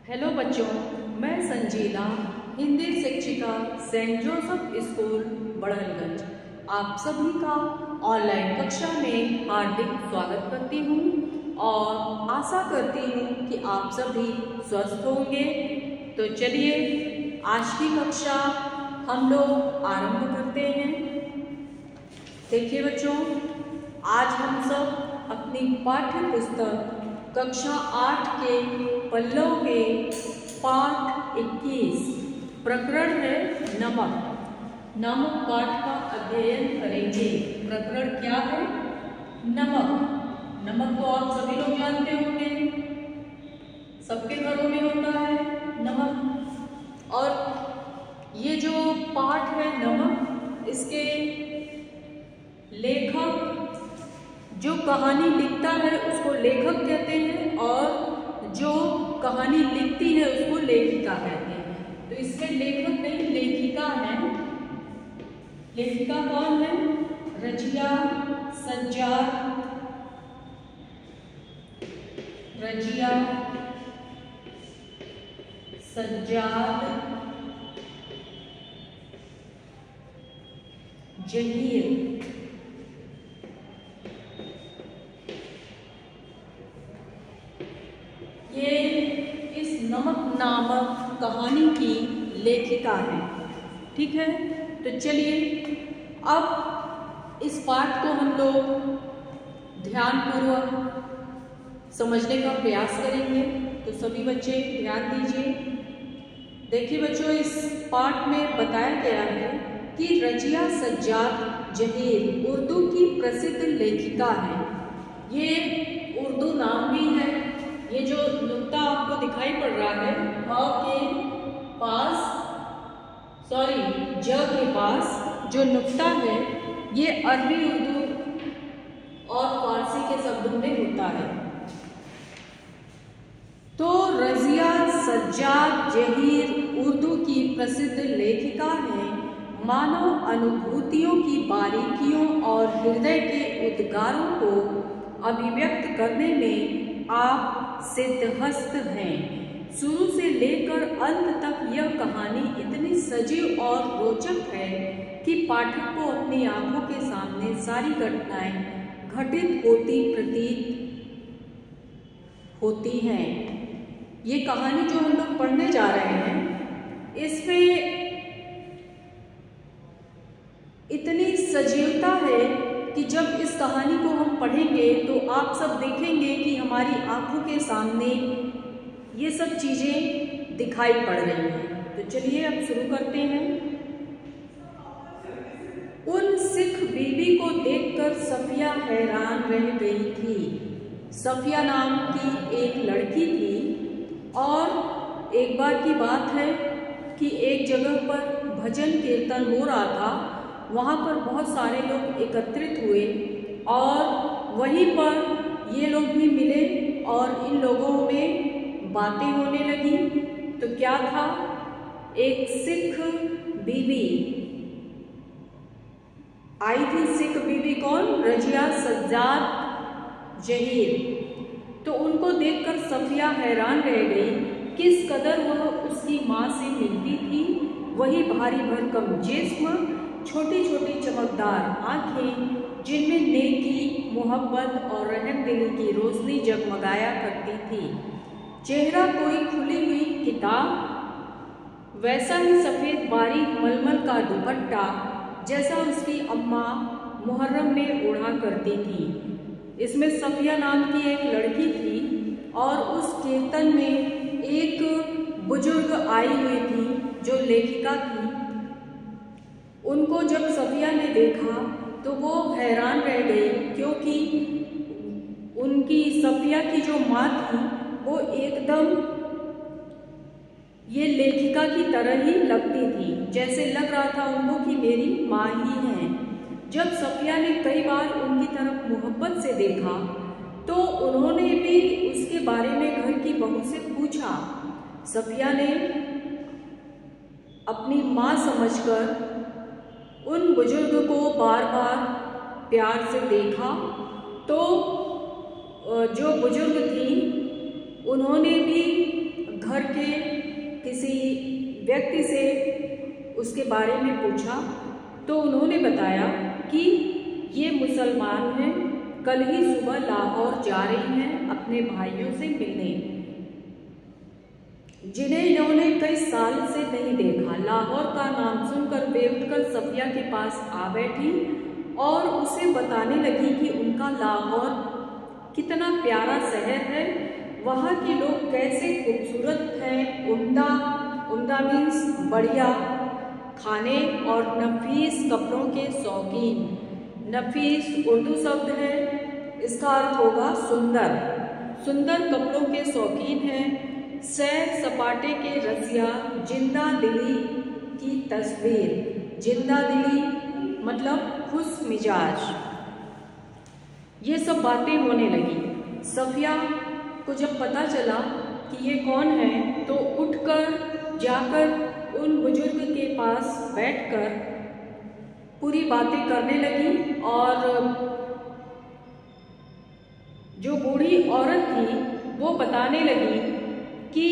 Hello बच्चों, मैं संजीला, हिंदी शिक्षिका सेंट जोसेफ स्कूल बड़हलगंज आप सभी का ऑनलाइन कक्षा में हार्दिक स्वागत करती हूँ और आशा करती हूँ कि आप सभी स्वस्थ होंगे। तो चलिए आज की कक्षा हम लोग आरंभ करते हैं। देखिए बच्चों, आज हम सब अपनी पाठ्य पुस्तक कक्षा 8 के पल्लव के पाठ 21 प्रकरण है नमक। नमक पाठ का अध्ययन करेंगे। प्रकरण क्या है? नमक। नमक तो आप सभी लोग जानते होंगे, सबके घरों में होता है नमक। और ये जो पाठ है नमक, इसके लेखक जो कहानी लिखता है उसको लेखक कहते हैं और जो कहानी लिखती है उसको लेखिका कहते हैं। तो इसमें लेखक नहीं, लेखिका है। लेखिका कौन है? रजिया सज्जाद। रजिया सज्जाद जहीर। ये इस नमक नामक कहानी की लेखिका है। ठीक है, तो चलिए अब इस पाठ को हम लोग ध्यानपूर्वक समझने का प्रयास करेंगे। तो सभी बच्चे ध्यान दीजिए। देखिए बच्चों, इस पाठ में बताया गया है कि रजिया सज्जाद जहीर उर्दू की प्रसिद्ध लेखिका है। ये उर्दू नाम भी है। ये जो नुक्ता आपको दिखाई पड़ रहा है ज के पास जो नुक्ता है, ये अरबी, उर्दू और फारसी के शब्दों में होता है। तो रजिया सज्जाद जहीर उर्दू की प्रसिद्ध लेखिका है। मानव अनुभूतियों की बारीकियों और हृदय के उद्गारों को अभिव्यक्त करने में आप सिद्धहस्त हैं। शुरू से लेकर अंत तक यह कहानी इतनी सजीव और रोचक है कि पाठक को अपनी आंखों के सामने सारी घटनाएं घटित होती प्रतीत होती हैं। ये कहानी जो हम लोग पढ़ने जा रहे हैं, इसमें इतनी सजीवता है कि जब इस कहानी को हम पढ़ेंगे तो आप सब देखेंगे कि हमारी आंखों के सामने ये सब चीजें दिखाई पड़ रही हैं। तो चलिए अब शुरू करते हैं। उन सिख बीबी को देखकर सफिया हैरान रह गई थी। सफिया नाम की एक लड़की थी और एक बार की बात है कि एक जगह पर भजन कीर्तन हो रहा था। वहाँ पर बहुत सारे लोग एकत्रित हुए और वहीं पर ये लोग भी मिले और इन लोगों में बातें होने लगी। तो क्या था? एक सिख बीबी आई थी। सिख बीबी कौन? रजिया सज्जाद जहीर। तो उनको देखकर सफिया हैरान रह गई। किस कदर वह उसकी माँ से मिलती थी। वही भारी भरकम जिस्म, छोटी छोटी चमकदार आंखें जिनमें नेकी, मोहब्बत और रहमदिली की रोशनी जगमगाया करती थी। चेहरा कोई खुली हुई किताब, वैसा ही सफ़ेद बारीक मलमल का दुपट्टा जैसा उसकी अम्मा मुहर्रम में ओढ़ा करती थी। इसमें सफिया नाम की एक लड़की थी और उस कीर्तन में एक बुजुर्ग आई हुई थी जो लेखिका थी। उनको जब सफिया ने देखा तो वो हैरान रह गई, क्योंकि उनकी सफिया की जो माँ थी वो एकदम ये लेखिका की तरह ही लगती थी। जैसे लग रहा था उनको कि मेरी माँ ही है। जब सफिया ने कई बार उनकी तरफ मोहब्बत से देखा तो उन्होंने भी उसके बारे में घर की बहू से पूछा। सफिया ने अपनी माँ समझकर उन बुजुर्ग को बार बार प्यार से देखा। तो जो बुजुर्ग थी उन्होंने भी घर के किसी व्यक्ति से उसके बारे में पूछा तो उन्होंने बताया कि ये मुसलमान हैं, कल ही सुबह लाहौर जा रही हैं अपने भाइयों से मिलने, जिन्हें इन्होंने कई साल से नहीं देखा। लाहौर का नाम सुनकर वे उठकर सफिया के पास आ बैठी और उसे बताने लगी कि उनका लाहौर कितना प्यारा शहर है, वहाँ के लोग कैसे खूबसूरत हैं, उम्दा मीन्स बढ़िया खाने और नफीस कपड़ों के शौकीन। नफीस उर्दू शब्द है, इसका अर्थ होगा सुंदर। सुंदर कपड़ों के शौकीन हैं, सैर सपाटे के रसिया, जिंदा दिली की तस्वीर। जिंदा दिली मतलब खुश मिजाज। ये सब बातें होने लगी। सफिया को जब पता चला कि ये कौन है तो उठकर जाकर उन बुजुर्ग के पास बैठकर पूरी बातें करने लगी और जो बूढ़ी औरत थी वो बताने लगी कि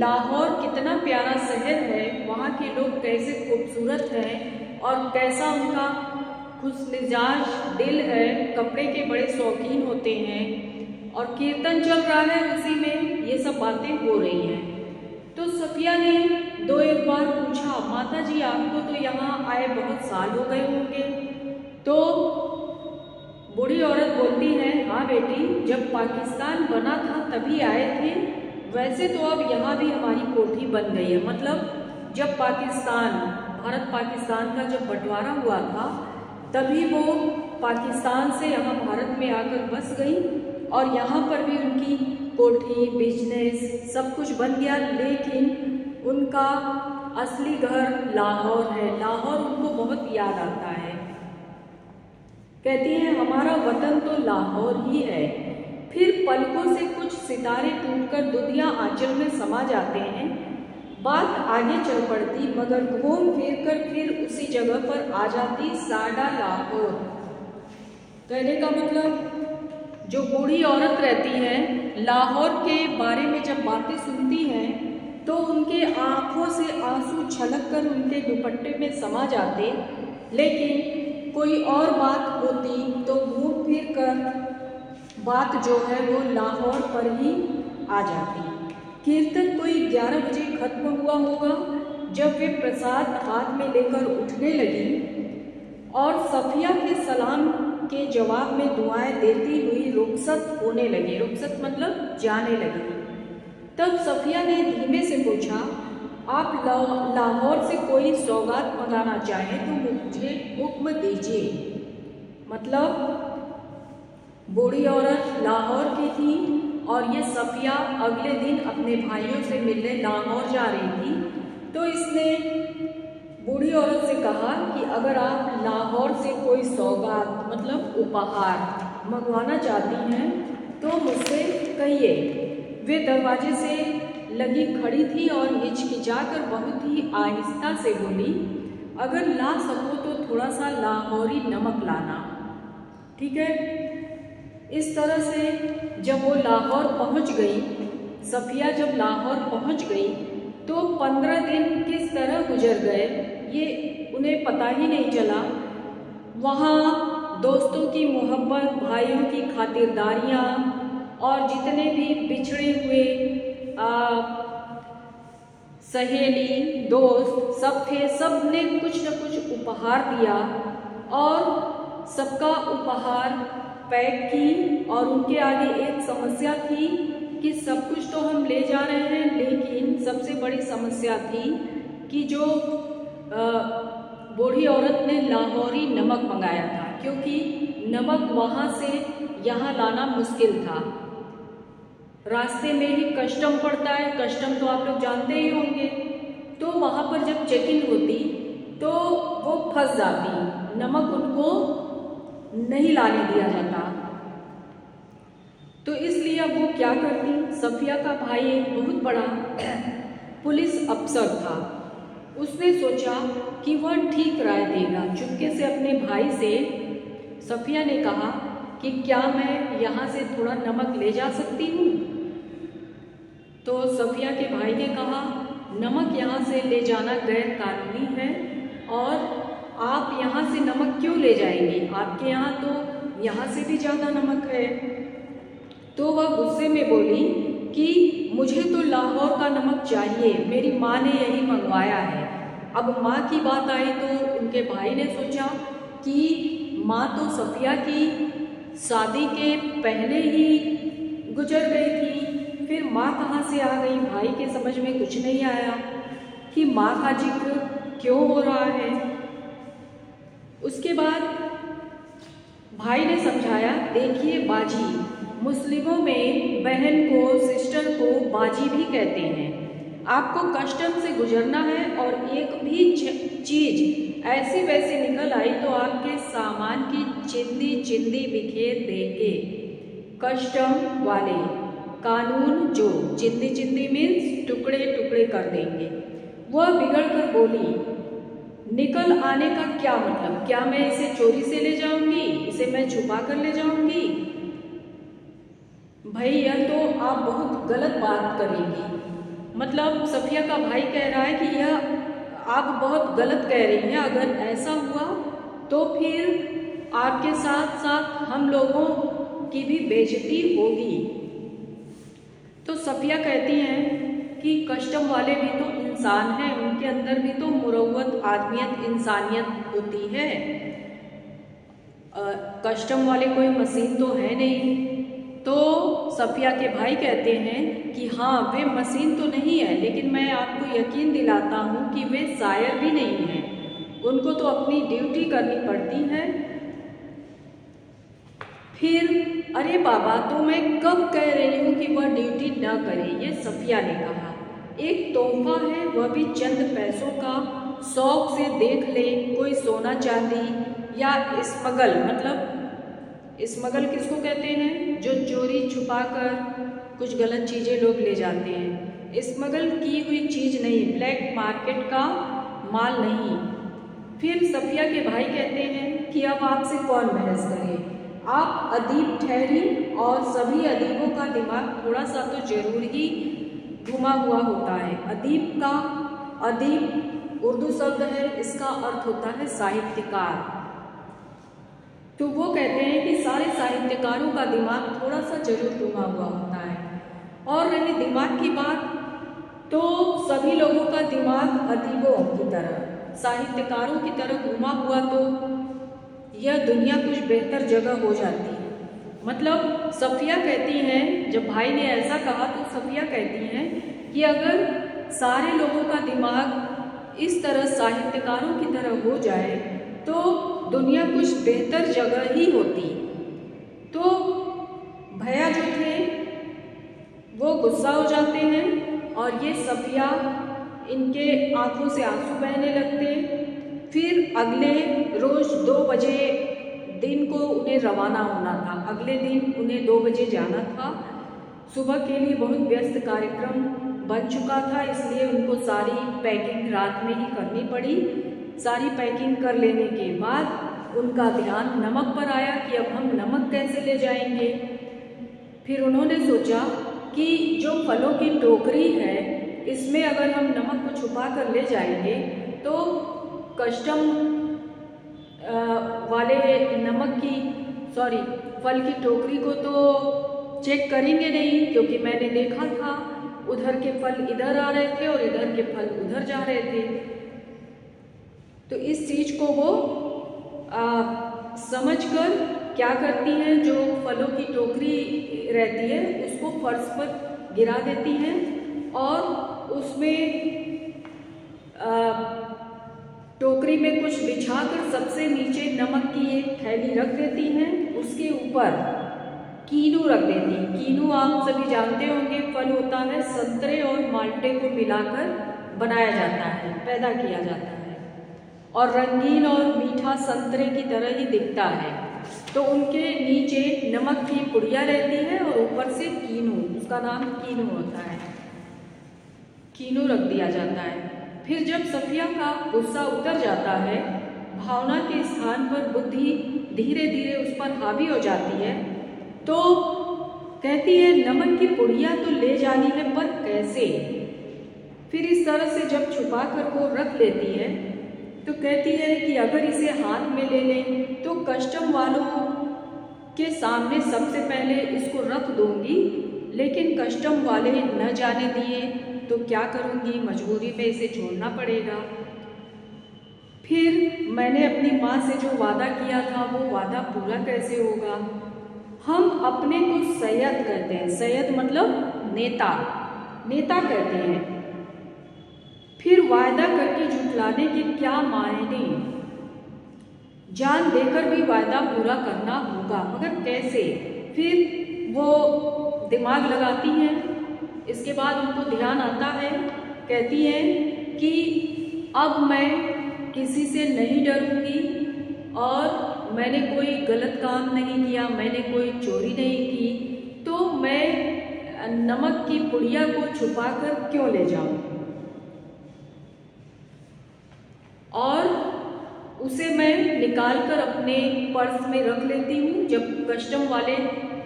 लाहौर कितना प्यारा शहर है, वहाँ के लोग कैसे खूबसूरत हैं और कैसा उनका खुशमिजाज दिल है, कपड़े के बड़े शौकीन होते हैं और कीर्तन चल रहा है, उसी में ये सब बातें हो रही हैं। तो सफिया ने दो एक बार पूछा, माता जी आपको तो यहाँ आए बहुत साल हो गए होंगे। तो बूढ़ी औरत बोलती है, हाँ बेटी, जब पाकिस्तान बना था तभी आए थे, वैसे तो अब यहाँ भी हमारी कोठी बन गई है। मतलब जब पाकिस्तान, भारत पाकिस्तान का जब बंटवारा हुआ था तभी वो पाकिस्तान से यहाँ भारत में आकर बस गई और यहाँ पर भी उनकी कोठी, बिजनेस सब कुछ बन गया, लेकिन उनका असली घर लाहौर है। लाहौर उनको बहुत याद आता है। कहती हैं हमारा वतन तो लाहौर ही है। फिर पलकों से कुछ सितारे टूटकर दुनिया आंचल में समा जाते हैं। बात आगे चल पड़ती मगर घूम फिर कर फिर उसी जगह पर आ जाती साडा लाहौर। कहने का मतलब जो बूढ़ी औरत रहती है लाहौर के बारे में जब बातें सुनती हैं तो उनके आंखों से आंसू छलक कर उनके दुपट्टे में समा जाते, लेकिन कोई और बात होती तो घूम फिर कर बात जो है वो लाहौर पर ही आ जाती। कीर्तन कोई 11 बजे खत्म हुआ होगा जब वे प्रसाद हाथ में लेकर उठने लगी और सफिया के सलाम के जवाब में दुआएं देती हुई रुखसत होने लगी। रुखसत मतलब जाने लगी। तब सफिया ने धीमे से पूछा, आप लाहौर से कोई सौगात मंगाना चाहें तो मुझे हुक्म दीजिए। मतलब बूढ़ी औरत लाहौर की थी और ये सफिया अगले दिन अपने भाइयों से मिलने लाहौर जा रही थी। तो इसने बूढ़ी औरत से कहा कि अगर आप लाहौर से कोई सौगात मतलब उपहार मंगवाना चाहती हैं तो मुझसे कहिए। वे दरवाजे से लगी खड़ी थी और हिचकिचाकर बहुत ही आहिस्ता से बोली, अगर ला सको तो थोड़ा सा लाहौरी नमक लाना, ठीक है। इस तरह से जब वो लाहौर पहुंच गई, सफिया जब लाहौर पहुंच गई तो 15 दिन किस तरह गुजर गए ये उन्हें पता ही नहीं चला। वहाँ दोस्तों की मोहब्बत, भाइयों की खातिरदारियाँ और जितने भी बिछड़े हुए सहेली दोस्त सब थे, सब ने कुछ न कुछ उपहार दिया और सबका उपहार पैक की। और उनके आगे एक समस्या थी कि सब कुछ तो हम ले जा रहे हैं, लेकिन सबसे बड़ी समस्या थी कि जो बूढ़ी औरत ने लाहौरी नमक मंगाया था, क्योंकि नमक वहाँ से यहाँ लाना मुश्किल था। रास्ते में ही कस्टम पड़ता है, कस्टम तो आप लोग जानते ही होंगे। तो वहाँ पर जब चेकिंग होती तो वो फंस जाती, नमक उनको नहीं लाने दिया जाता। तो इसलिए अब वो क्या करती, सफिया का भाई एक बहुत बड़ा पुलिस अफसर था। उसने सोचा कि वह ठीक राय देगा। चुपके से अपने भाई से सफिया ने कहा कि क्या मैं यहाँ से थोड़ा नमक ले जा सकती हूँ। तो सफिया के भाई ने कहा, नमक यहाँ से ले जाना गैर कानूनी है और आप यहाँ से नमक क्यों ले जाएंगे, आपके यहाँ तो यहाँ से भी ज़्यादा नमक है। तो वह गुस्से में बोली कि मुझे तो लाहौर का नमक चाहिए, मेरी माँ ने यही मंगवाया है। अब माँ की बात आई तो उनके भाई ने सोचा कि माँ तो सफिया की शादी के पहले ही गुजर गई थी, फिर माँ कहाँ से आ गई। भाई के समझ में कुछ नहीं आया कि माँ का जिक्र क्यों हो रहा है। उसके बाद भाई ने समझाया, देखिए बाजी, मुस्लिमों में बहन को, सिस्टर को बाजी भी कहते हैं। आपको कस्टम से गुजरना है और एक भी चीज ऐसी वैसी निकल आई तो आपके सामान की चिंदी चिंदी बिखेर देंगे। कस्टम वाले कानून जो चिंदी चिंदी मीन्स टुकड़े टुकड़े कर देंगे। वह बिगड़ कर बोली, निकल आने का क्या मतलब, क्या मैं इसे चोरी से ले जाऊंगी, इसे मैं छुपा कर ले जाऊंगी। भैया तो आप बहुत गलत बात करेंगी। मतलब सफिया का भाई कह रहा है कि यह आप बहुत गलत कह रही हैं, अगर ऐसा हुआ तो फिर आपके साथ साथ हम लोगों की भी बेइज्जती होगी। तो सफिया कहती हैं कि कस्टम वाले भी तो इंसान हैं, उनके अंदर भी तो मुरव्वत, आदमियत, इंसानियत होती है। कस्टम वाले कोई मशीन तो है नहीं। तो सफिया के भाई कहते हैं कि हाँ वे मशीन तो नहीं है, लेकिन मैं आपको यकीन दिलाता हूँ कि वे शायर भी नहीं हैं, उनको तो अपनी ड्यूटी करनी पड़ती है। फिर अरे बाबा, तो मैं कब कह रही हूँ कि वह ड्यूटी न करे, ये सफिया ने कहा। एक तोहफा है, वह भी चंद पैसों का, शौक से देख ले, कोई सोना चांदी या स्मगल, मतलब स्मगल किसको कहते हैं, जो चोरी छुपा कर कुछ गलत चीज़ें लोग ले जाते हैं। स्मगल की हुई चीज़ नहीं, ब्लैक मार्केट का माल नहीं। फिर सफिया के भाई कहते हैं कि अब आपसे कौन बहस करे, आप अदीब ठहरी और सभी अदीबों का दिमाग थोड़ा सा तो जरूर ही घुमा हुआ होता है। अदीब का, अदीब उर्दू शब्द है, इसका अर्थ होता है साहित्यकार। तो वो कहते हैं कि सारे साहित्यकारों का दिमाग थोड़ा सा जरूर घुमा हुआ होता है। और रही दिमाग की बात, तो सभी लोगों का दिमाग अदीबों की तरह, साहित्यकारों की तरह घुमा हुआ तो यह दुनिया कुछ बेहतर जगह हो जाती है। मतलब सफिया कहती हैं, जब भाई ने ऐसा कहा तो सफिया कहती हैं कि अगर सारे लोगों का दिमाग इस तरह साहित्यकारों की तरह हो जाए तो दुनिया कुछ बेहतर जगह ही होती। तो भैया जो थे वो गुस्सा हो जाते हैं और ये सफिया, इनके आंखों से आंसू बहने लगते। फिर अगले रोज 2 बजे दिन को उन्हें रवाना होना था। अगले दिन उन्हें 2 बजे जाना था। सुबह के लिए बहुत व्यस्त कार्यक्रम बन चुका था, इसलिए उनको सारी पैकिंग रात में ही करनी पड़ी। सारी पैकिंग कर लेने के बाद उनका ध्यान नमक पर आया कि अब हम नमक कैसे ले जाएंगे। फिर उन्होंने सोचा कि जो फलों की टोकरी है, इसमें अगर हम नमक को छुपा कर ले जाएंगे तो कस्टम वाले फल की टोकरी को तो चेक करेंगे नहीं, क्योंकि मैंने देखा था उधर के फल इधर आ रहे थे और इधर के फल उधर जा रहे थे। तो इस चीज़ को वो समझकर क्या करती हैं, जो फलों की टोकरी रहती है उसको फर्श पर गिरा देती हैं और उसमें टोकरी में कुछ बिछाकर सबसे नीचे नमक की एक थैली रख देती हैं, उसके ऊपर कीनू रख देती हैं। कीनू आप सभी जानते होंगे, फल होता है, संतरे और माल्टे को मिलाकर बनाया जाता है, पैदा किया जाता है और रंगीन और मीठा संतरे की तरह ही दिखता है। तो उनके नीचे नमक की पुड़िया रहती है और ऊपर से कीनू, उसका नाम कीनू होता है, कीनू रख दिया जाता है। फिर जब सफिया का गुस्सा उतर जाता है, भावना के स्थान पर बुद्धि धीरे धीरे उस पर हावी हो जाती है, तो कहती है नमक की पुड़िया तो ले जानी है, पर कैसे। फिर इस तरह से जब छुपा कर वो रख लेती है तो कहती है कि अगर इसे हाथ में ले लें तो कस्टम वालों के सामने सबसे पहले इसको रख दूंगी, लेकिन कस्टम वाले न जाने दिए तो क्या करूंगी, मजबूरी में इसे छोड़ना पड़ेगा। फिर मैंने अपनी माँ से जो वादा किया था वो वादा पूरा कैसे होगा। हम अपने को सैयद कहते हैं, सैयद मतलब नेता, नेता कहते हैं। फिर वायदा करके झुठलाने के क्या मायने, जान देकर भी वायदा पूरा करना होगा, मगर कैसे। फिर वो दिमाग लगाती हैं। इसके बाद उनको ध्यान आता है, कहती हैं कि अब मैं किसी से नहीं डरूंगी और मैंने कोई गलत काम नहीं किया, मैंने कोई चोरी नहीं की, तो मैं नमक की पुड़िया को छुपाकर क्यों ले जाऊं और उसे मैं निकाल कर अपने पर्स में रख लेती हूँ। जब कस्टम वाले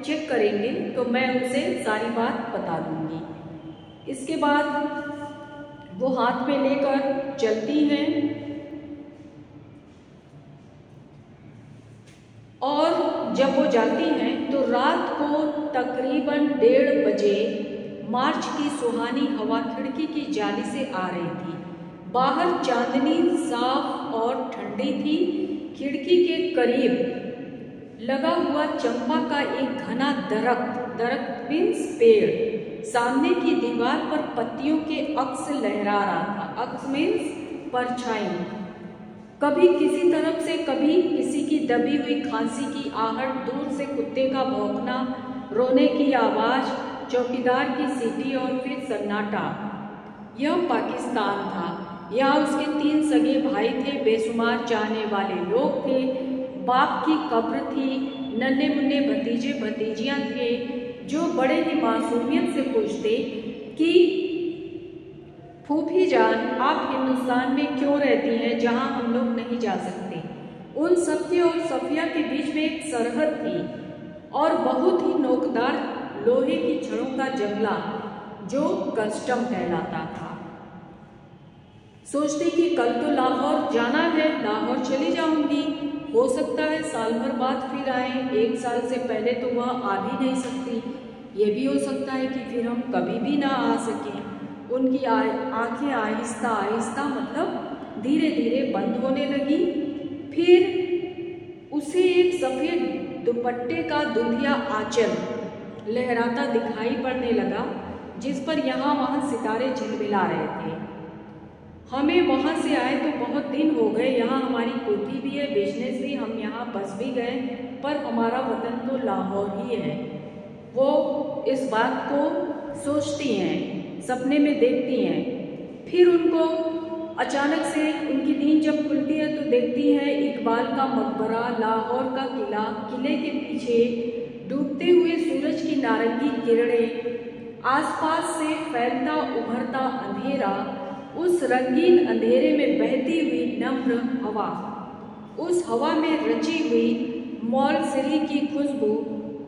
चेक करेंगे तो मैं उसे सारी बात बता दूंगी। इसके बाद वो हाथ में लेकर चलती हैं और जब वो जाती हैं तो रात को तकरीबन 1:30 बजे मार्च की सुहानी हवा खिड़की की जाली से आ रही थी। बाहर चांदनी साफ और ठंडी थी। खिड़की के करीब लगा हुआ चंपा का एक घना दरख्त मीन्स पेड़ सामने की दीवार पर पत्तियों के अक्स लहरा रहा था। अक्स मीन्स परछाई। कभी किसी तरफ से, कभी किसी की दबी हुई खांसी की आहट, दूर से कुत्ते का भौंकना, रोने की आवाज, चौकीदार की सीटी और फिर सन्नाटा। यह पाकिस्तान था। यहाँ उसके 3 सगे भाई थे, बेशुमार चाहने वाले लोग थे, बाप की कब्र थी, नन्हे मुन्ने भतीजे भतीजियाँ थे जो बड़े ही मासूमियत से पूछते कि फूफी जान आप हिंदुस्तान में क्यों रहती हैं जहाँ हम लोग नहीं जा सकते। उन सबके और सफिया के बीच में एक सरहद थी और बहुत ही नोकदार लोहे की छड़ों का जंगला जो कस्टम कहलाता था। सोचती कि कल तो लाहौर जाना है, लाहौर चली जाऊंगी, हो सकता है साल भर बाद फिर आए, 1 साल से पहले तो वह आ भी नहीं सकती, ये भी हो सकता है कि फिर हम कभी भी ना आ सकें। उनकी आंखें आहिस्ता आहिस्ता मतलब धीरे धीरे बंद होने लगी। फिर उसे एक सफ़ेद दुपट्टे का दुधिया आंचल लहराता दिखाई पड़ने लगा, जिस पर यहाँ वहाँ सितारे झिलमिला रहे थे। हमें वहाँ से आए तो बहुत दिन हो गए, यहाँ हमारी कोठी भी है, बिजनेस भी, हम यहाँ बस भी गए, पर हमारा वतन तो लाहौर ही है। वो इस बात को सोचती हैं, सपने में देखती हैं। फिर उनको अचानक से उनकी नींद जब खुलती है तो देखती हैं इकबाल का मकबरा, लाहौर का किला, किले के पीछे डूबते हुए सूरज की नारंगी किरणें, आसपास से फैलता उभरता अंधेरा, उस रंगीन अंधेरे में बहती हुई नम्र हवा, उस हवा में रची हुई मौलसिरी की खुशबू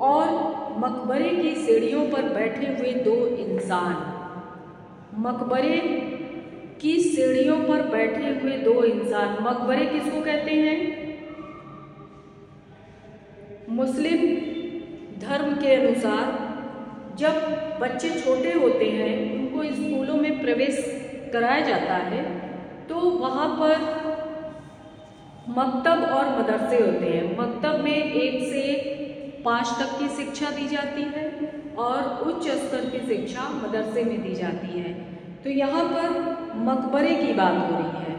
और मकबरे की सीढ़ियों पर बैठे हुए 2 इंसान। मकबरे की सीढ़ियों पर बैठे हुए 2 इंसान। मकबरे किसको कहते हैं? मुस्लिम धर्म के अनुसार जब बच्चे छोटे होते हैं उनको स्कूलों में प्रवेश कराया जाता है तो वहाँ पर मकतब और मदरसे होते हैं। मकतब में 1 से 5 तक की शिक्षा दी जाती है और उच्च स्तर की शिक्षा मदरसे में दी जाती है। तो यहाँ पर मकबरे की बात हो रही है,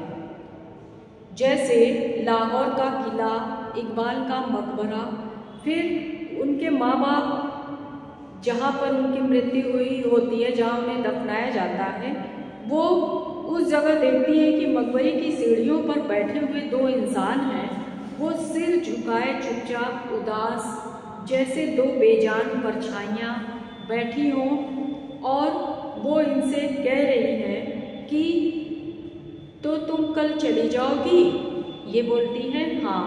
जैसे लाहौर का किला, इकबाल का मकबरा, फिर उनके माँ बाप जहाँ पर उनकी मृत्यु हुई होती है, जहाँ उन्हें दफनाया जाता है, वो उस जगह देखती है कि मकबरे की सीढ़ियों पर बैठे हुए 2 इंसान हैं। वो सिर झुकाए चुपचाप उदास, जैसे 2 बेजान परछाइयाँ बैठी हों और वो इनसे कह रही है कि तो तुम कल चली जाओगी? ये बोलती हैं हाँ।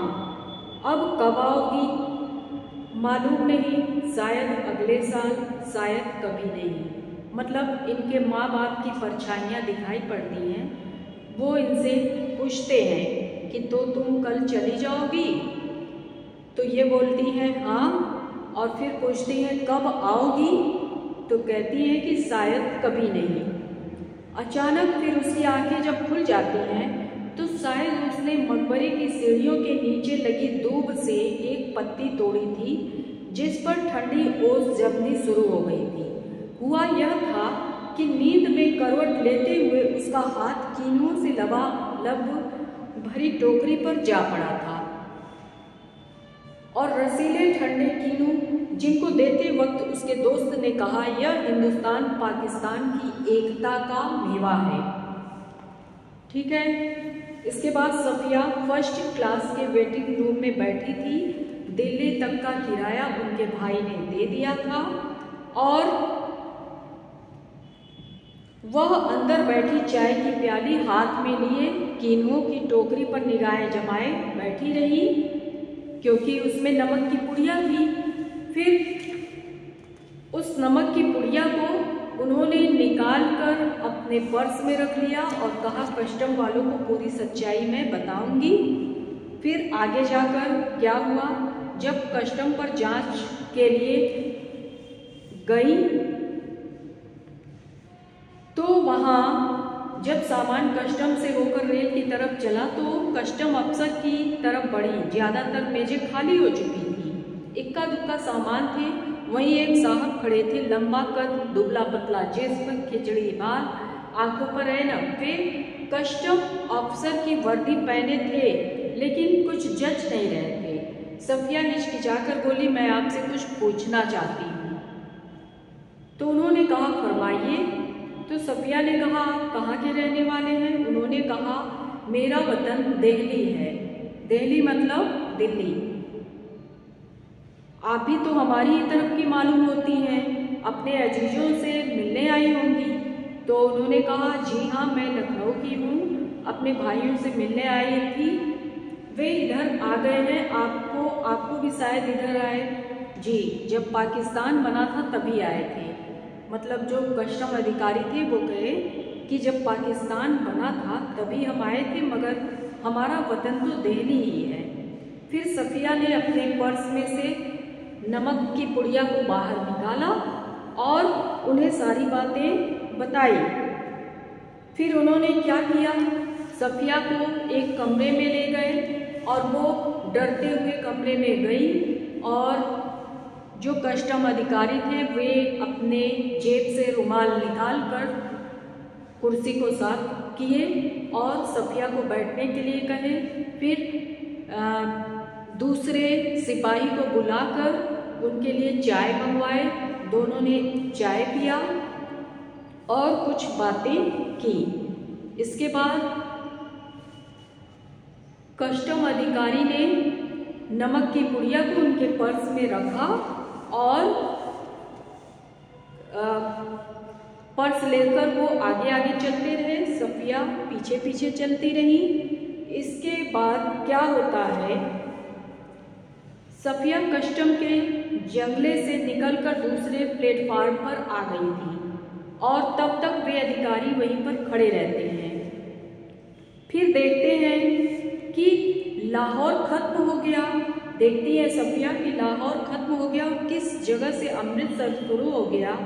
अब कब आओगी? मालूम नहीं, शायद अगले साल, शायद कभी नहीं। मतलब इनके माँ बाप की परछाइयाँ दिखाई पड़ती हैं। वो इनसे पूछते हैं कि तो तुम कल चली जाओगी? तो ये बोलती हैं हाँ, और फिर पूछती हैं कब आओगी? तो कहती हैं कि शायद कभी नहीं। अचानक फिर उसकी आंखें जब खुल जाती हैं तो शायद उसने मकबरे की सीढ़ियों के नीचे लगी दूब से एक पत्ती तोड़ी थी, जिस पर ठंडी ओस जमनी शुरू हो गई थी। हुआ यह था कि नींद में करवट लेते हुए उसका हाथ कीनुओं से लबालब भरी टोकरी पर जा पड़ा था, और रसीले ठंडे कीनू जिनको देते वक्त उसके दोस्त ने कहा यह हिंदुस्तान पाकिस्तान की एकता का मेवा है। ठीक है। इसके बाद सफिया फर्स्ट क्लास के वेटिंग रूम में बैठी थी। दिल्ली तक का किराया उनके भाई ने दे दिया था, और वह अंदर बैठी चाय की प्याली हाथ में लिए कीनुओं की टोकरी पर निगाहें जमाए बैठी रही, क्योंकि उसमें नमक की पुड़िया थी। फिर उस नमक की पुड़िया को उन्होंने निकाल कर अपने पर्स में रख लिया और कहा कस्टम वालों को पूरी सच्चाई मैं बताऊंगी। फिर आगे जाकर क्या हुआ, जब कस्टम पर जांच के लिए गई तो वहाँ जब सामान कस्टम से होकर रेल की तरफ चला तो कस्टम अफसर की तरफ बढ़ी। ज़्यादातर मेजें खाली हो चुकी थी, इक्का दुक्का सामान थे। वहीं एक साहब खड़े थे, लंबा कद, दुबला पतला जिस्म, खिचड़ी बाल, आंखों पर ऐनक। वे कस्टम अफसर की वर्दी पहने थे लेकिन कुछ जज नहीं रहे थे। सफिया हिचकिचाकर बोली मैं आपसे कुछ पूछना चाहती हूँ। तो उन्होंने कहा फरमाइए। तो सफिया ने कहा आप कहाँ के रहने वाले हैं? उन्होंने कहा मेरा वतन दिल्ली है। दिल्ली मतलब दिल्ली। आप भी तो हमारी ही तरफ की मालूम होती हैं, अपने अजीजों से मिलने आई होंगी। तो उन्होंने कहा जी हाँ, मैं लखनऊ की हूँ, अपने भाइयों से मिलने आई थी, वे इधर आ गए हैं। आपको भी शायद इधर आए। जी, जब पाकिस्तान बना था तभी आए थे। मतलब जो कस्टम अधिकारी थे वो कहे कि जब पाकिस्तान बना था तभी हम आए थे, मगर हमारा वतन तो दिल्ली ही है। फिर सफिया ने अपने पर्स में से नमक की पुड़िया को बाहर निकाला और उन्हें सारी बातें बताई। फिर उन्होंने क्या किया, सफिया को एक कमरे में ले गए और वो डरते हुए कमरे में गई, और जो कस्टम अधिकारी थे वे अपने जेब से रुमाल निकालकर कुर्सी को साफ किए और सफिया को बैठने के लिए कहे। फिर दूसरे सिपाही को बुलाकर उनके लिए चाय मंगवाए। दोनों ने चाय पिया और कुछ बातें की। इसके बाद कस्टम अधिकारी ने नमक की पुड़िया को उनके पर्स में रखा और पर्स लेकर वो आगे आगे चलते रहे, सफिया पीछे पीछे चलती रही। इसके बाद क्या होता है, सफिया कस्टम के जंगले से निकलकर दूसरे प्लेटफार्म पर आ गई थी और तब तक वे अधिकारी वहीं पर खड़े रहते हैं। फिर देखते हैं कि लाहौर खत्म हो गया। देखती है सफिया कि लाहौर खत्म हो गया और किस जगह से अमृतसर शुरू हो गया।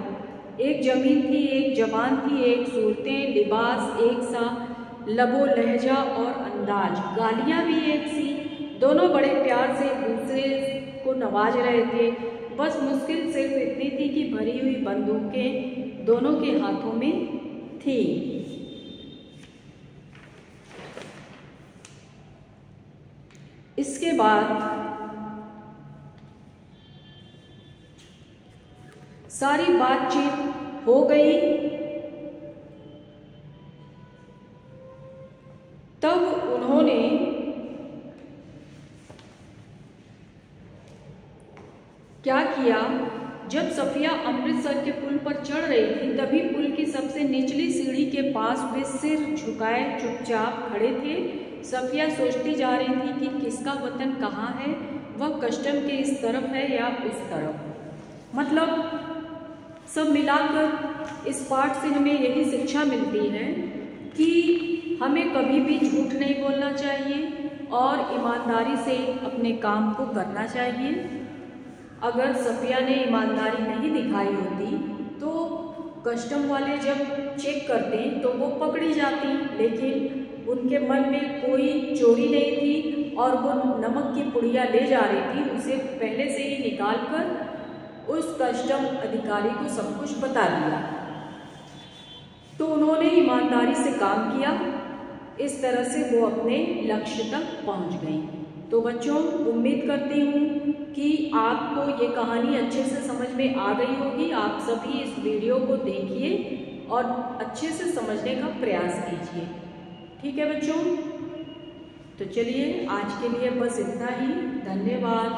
एक जमीन थी, एक जबान थी, एक सूरतें, लिबास एक सा, लबो लहजा और अंदाज, गालियाँ भी एक सी। दोनों बड़े प्यार से एक दूसरे को नवाज रहे थे। बस मुश्किल सिर्फ इतनी थी कि भरी हुई बंदूकें दोनों के हाथों में थी। इसके बाद सारी बातचीत हो गई। तब उन्होंने क्या किया, जब सफिया अमृतसर के पुल पर चढ़ रही थी तभी पुल की सबसे निचली सीढ़ी के पास वे सिर झुकाए चुपचाप खड़े थे। सफिया सोचती जा रही थी कि किसका वतन कहाँ है, वह कस्टम के इस तरफ है या उस तरफ। मतलब सब मिलाकर इस पाठ से हमें यही शिक्षा मिलती है कि हमें कभी भी झूठ नहीं बोलना चाहिए और ईमानदारी से अपने काम को करना चाहिए। अगर सफिया ने ईमानदारी नहीं दिखाई होती तो कस्टम वाले जब चेक करते तो वो पकड़ी जाती, लेकिन उनके मन में कोई चोरी नहीं थी और वो नमक की पुड़िया ले जा रही थी, उसे पहले से ही निकाल कर उस कस्टम अधिकारी को सब कुछ बता दिया। तो उन्होंने ईमानदारी से काम किया, इस तरह से वो अपने लक्ष्य तक पहुंच गई। तो बच्चों, उम्मीद करती हूँ कि आपको ये कहानी अच्छे से समझ में आ गई होगी। आप सभी इस वीडियो को देखिए और अच्छे से समझने का प्रयास कीजिए। ठीक है बच्चों, तो चलिए आज के लिए बस इतना ही। धन्यवाद।